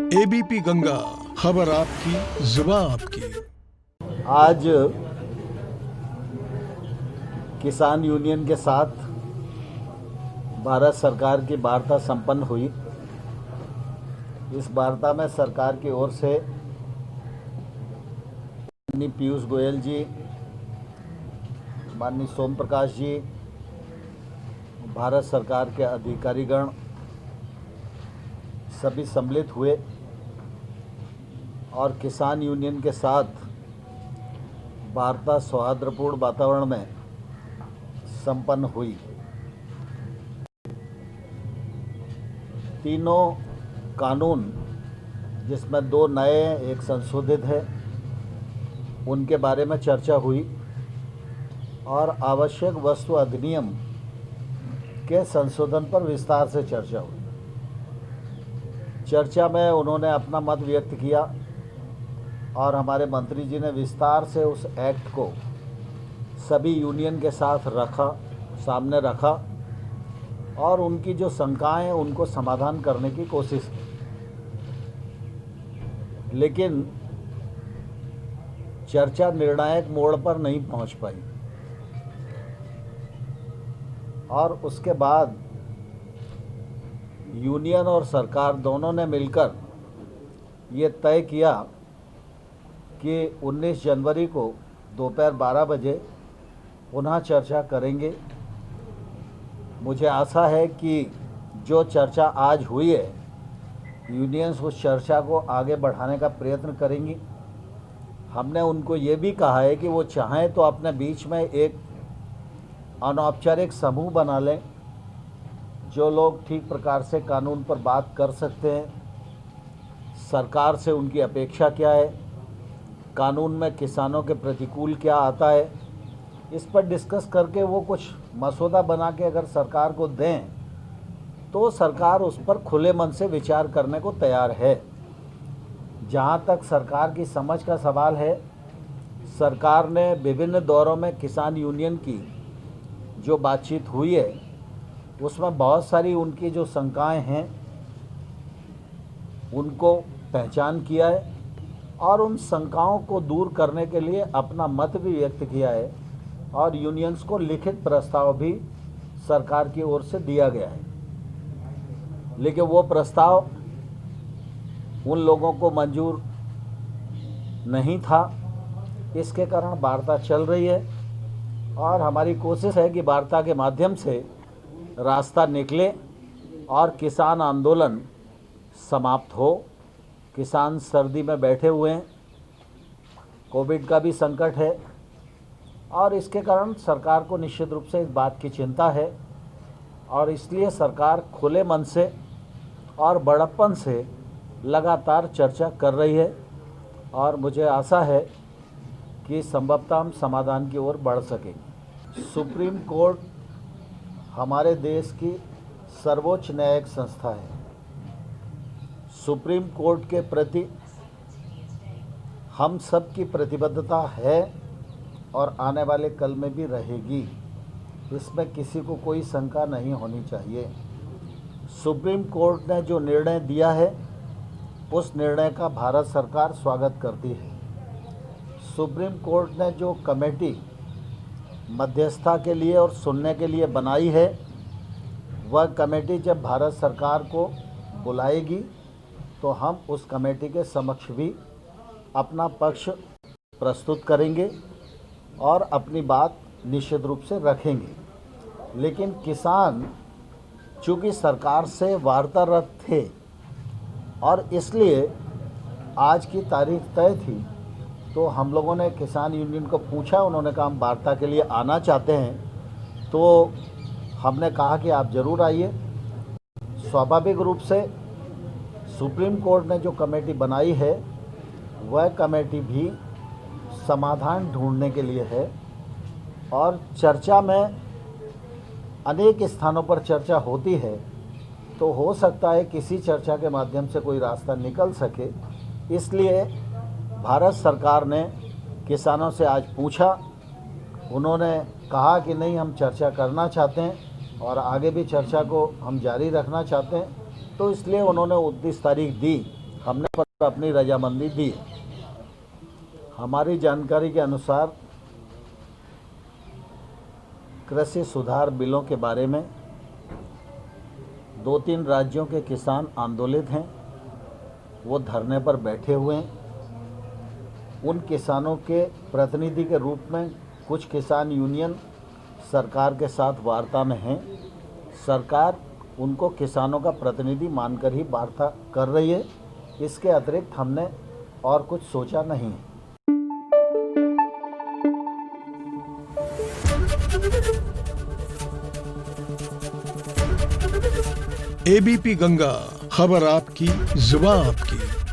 ABP Ganga, खबर आपकी, जुबान आपकी। आज किसान यूनियन के साथ भारत सरकार की वार्ता संपन्न हुई। इस वार्ता में सरकार की ओर से माननीय पीयूष गोयल जी, माननीय सोम प्रकाश जी, भारत सरकार के अधिकारीगण सभी सम्मिलित हुए और किसान यूनियन के साथ वार्ता सौहार्दपूर्ण वातावरण में संपन्न हुई। तीनों कानून, जिसमें 2 नए एक संशोधित है, उनके बारे में चर्चा हुई और आवश्यक वस्तु अधिनियम के संशोधन पर विस्तार से चर्चा हुई। चर्चा में उन्होंने अपना मत व्यक्त किया और हमारे मंत्री जी ने विस्तार से उस एक्ट को सभी यूनियन के साथ सामने रखा और उनकी जो शंकाएं हैं उनको समाधान करने की कोशिश की। लेकिन चर्चा निर्णायक मोड़ पर नहीं पहुंच पाई और उसके बाद यूनियन और सरकार दोनों ने मिलकर ये तय किया कि 19 जनवरी को दोपहर 12 बजे पुनः चर्चा करेंगे। मुझे आशा है कि जो चर्चा आज हुई है, यूनियंस उस चर्चा को आगे बढ़ाने का प्रयत्न करेंगी। हमने उनको ये भी कहा है कि वो चाहें तो अपने बीच में एक अनौपचारिक समूह बना लें, जो लोग ठीक प्रकार से कानून पर बात कर सकते हैं। सरकार से उनकी अपेक्षा क्या है, कानून में किसानों के प्रतिकूल क्या आता है, इस पर डिस्कस करके वो कुछ मसौदा बना के अगर सरकार को दें तो सरकार उस पर खुले मन से विचार करने को तैयार है। जहाँ तक सरकार की समझ का सवाल है, सरकार ने विभिन्न दौरों में किसान यूनियन की जो बातचीत हुई है उसमें बहुत सारी उनकी जो शंकाएं हैं उनको पहचान किया है और उन शंकाओं को दूर करने के लिए अपना मत भी व्यक्त किया है और यूनियंस को लिखित प्रस्ताव भी सरकार की ओर से दिया गया है। लेकिन वो प्रस्ताव उन लोगों को मंजूर नहीं था। इसके कारण वार्ता चल रही है और हमारी कोशिश है कि वार्ता के माध्यम से रास्ता निकले और किसान आंदोलन समाप्त हो। किसान सर्दी में बैठे हुए हैं, कोविड का भी संकट है और इसके कारण सरकार को निश्चित रूप से इस बात की चिंता है और इसलिए सरकार खुले मन से और बड़प्पन से लगातार चर्चा कर रही है और मुझे आशा है कि संभवतः हम समाधान की ओर बढ़ सकेंगे। सुप्रीम कोर्ट हमारे देश की सर्वोच्च न्यायिक संस्था है। सुप्रीम कोर्ट के प्रति हम सब की प्रतिबद्धता है और आने वाले कल में भी रहेगी, इसमें किसी को कोई शंका नहीं होनी चाहिए। सुप्रीम कोर्ट ने जो निर्णय दिया है उस निर्णय का भारत सरकार स्वागत करती है। सुप्रीम कोर्ट ने जो कमेटी मध्यस्थता के लिए और सुनने के लिए बनाई है, वह कमेटी जब भारत सरकार को बुलाएगी तो हम उस कमेटी के समक्ष भी अपना पक्ष प्रस्तुत करेंगे और अपनी बात निश्चित रूप से रखेंगे। लेकिन किसान चूँकि सरकार से वार्तारत थे और इसलिए आज की तारीख तय थी, तो हम लोगों ने किसान यूनियन को पूछा, उन्होंने कहा हम वार्ता के लिए आना चाहते हैं। तो हमने कहा कि आप ज़रूर आइए। स्वाभाविक रूप से सुप्रीम कोर्ट ने जो कमेटी बनाई है वह कमेटी भी समाधान ढूंढने के लिए है और चर्चा में अनेक स्थानों पर चर्चा होती है, तो हो सकता है किसी चर्चा के माध्यम से कोई रास्ता निकल सके। इसलिए भारत सरकार ने किसानों से आज पूछा, उन्होंने कहा कि नहीं, हम चर्चा करना चाहते हैं और आगे भी चर्चा को हम जारी रखना चाहते हैं। तो इसलिए उन्होंने 29 तारीख दी। हमने पर अपनी रजामंदी दी। हमारी जानकारी के अनुसार कृषि सुधार बिलों के बारे में 2-3 राज्यों के किसान आंदोलित हैं, वो धरने पर बैठे हुए हैं। उन किसानों के प्रतिनिधि के रूप में कुछ किसान यूनियन सरकार के साथ वार्ता में हैं। सरकार उनको किसानों का प्रतिनिधि मानकर ही वार्ता कर रही है। इसके अतिरिक्त हमने और कुछ सोचा नहीं है। एबीपी गंगा, खबर आपकी, जुबान आपकी।